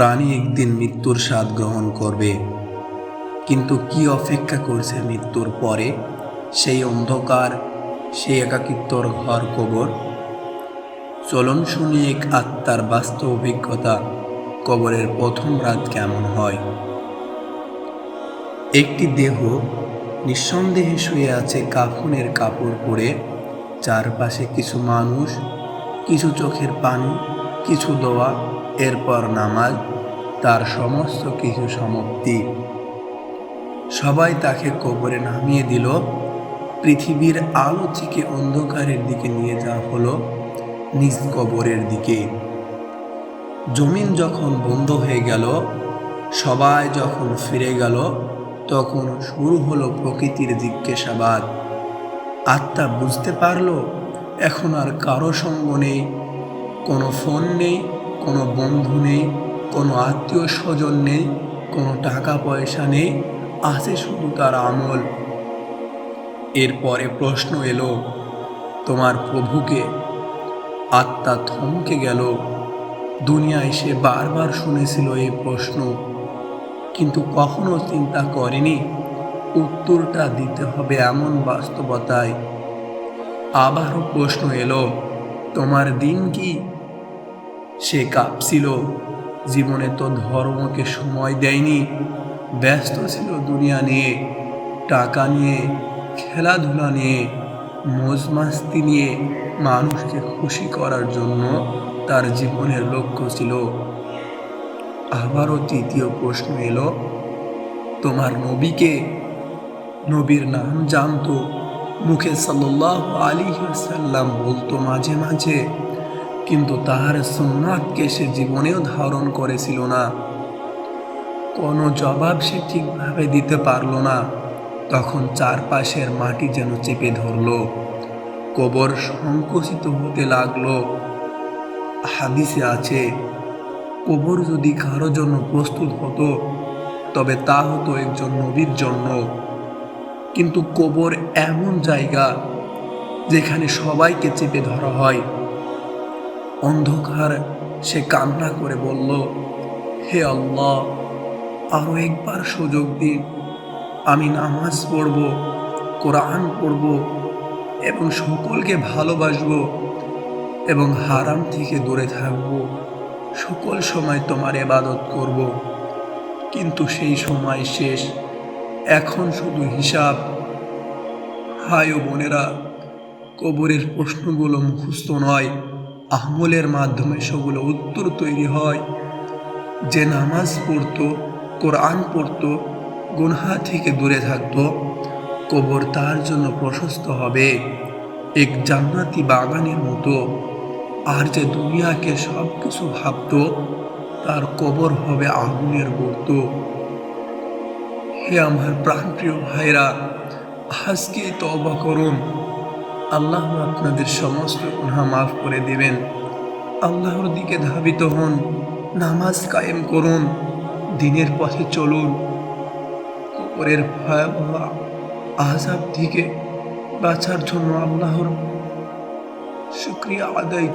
প্রাণী একদিন মৃত্যুর স্বাদ গ্রহণ করবে, কিন্তু কি অপেক্ষা করছে মৃত্যুর পরে? সেই অন্ধকার, সেই একাকিত্বর ঘর কবর। চলুন শুনি এক আত্মার বাস্তব অভিজ্ঞতা, কবরের প্রথম রাত কেমন হয়। একটি দেহ নিঃসন্দেহে শুয়ে আছে কাফনের কাপড় পরে, চারপাশে কিছু মানুষ, কিছু চোখের পানি, কিছু দোয়া, এরপর নামাজ, তার সমস্ত কিছু সমাপ্তি। সবাই তাকে কবরে নামিয়ে দিল। পৃথিবীর আলো থেকে অন্ধকারের দিকে নিয়ে যাওয়া হলো নিজ কবরের দিকে। জমিন যখন বন্ধ হয়ে গেল, সবাই যখন ফিরে গেল, তখন শুরু হলো প্রকৃতির জিজ্ঞাসাবাদ। আত্মা বুঝতে পারলো এখন আর কারো সঙ্গ নেই, কোনো ফোন নেই, কোনো বন্ধু নেই, কোনো আত্মীয় স্বজন নেই, কোনো টাকা পয়সা নেই, আছে শুধু তার আমল। এরপরে প্রশ্ন এলো, তোমার প্রভুকে? আত্মা থমকে গেল। দুনিয়ায় সে বারবার শুনেছিল এই প্রশ্ন, কিন্তু কখনো চিন্তা করেনি উত্তরটা দিতে হবে এমন বাস্তবতায়। আবারও প্রশ্ন এলো, তোমার দিন কি? সে কাঁপছিল। জীবনে তো ধর্মকে সময় দেয়নি, ব্যস্ত ছিল দুনিয়া নিয়ে, টাকা নিয়ে, খেলাধুলা নিয়ে, মौज মাস্তি নিয়ে। মানুষকে খুশি করার জন্য তার জীবনের লক্ষ্য ছিল। আবারও তৃতীয় প্রশ্ন এলো, তোমার নবীকে? নবীর নাম জানতো, মুখে সাল্লাল্লাহু আলাইহি ওয়াসাল্লাম বলতো মাঝে মাঝে, কিন্তু তাহার সুন্নাতকে সে জীবনেও ধারণ করেছিল না। কোনো জবাব সে ঠিকভাবে দিতে পারল না। তখন চারপাশের মাটি যেন চেপে ধরল, কবর সংকুচিত হতে লাগলো। হাদিসে আছে, কবর যদি কারো জন্য প্রস্তুত হতো, তবে তা হতো একজন নবীর জন্য। কিন্তু কবর এমন জায়গা যেখানে সবাইকে চেপে ধরা হয়। অন্ধকার, সে কান্না করে বলল, হে আল্লাহ, আরো একবার সুযোগ দিন। আমি নামাজ পড়ব, কোরআন পড়ব এবং সকলকে ভালোবাসব এবং হারাম থেকে দূরে থাকব। সকল সময় তোমার ইবাদত করব। কিন্তু সেই সময় শেষ, এখন শুধু হিসাব। ভাই ও বোনেরা, কবরের প্রশ্নগুলো মুখস্থ নয়, আমলের মাধ্যমে সেগুলো উত্তর তৈরি হয়। যে নামাজ পড়তো, কোরআন পড়তো, গুনাহ থেকে দূরে থাকতো, কবর তার জন্য প্রশস্ত হবে এক জান্নাতি বাগানের মতো। আর যে দুনিয়াকে সব কিছু ভাবতো, তার কবর হবে আগুনের গর্ত। হে আমার প্রাণপ্রিয় ভাইরা, আজকে তওবা করুন। আল্লাহ আপনাদের সমস্ত গুনাহ মাফ করে দিবেন। আল্লাহর দিকে ধাবিত হন, নামাজ কায়েম করুন, দ্বীনের পথে চলুন। কবরের ভয়াবহ আযাব থেকে বাঁচার জন্য আল্লাহর শুকরিয়া আদায়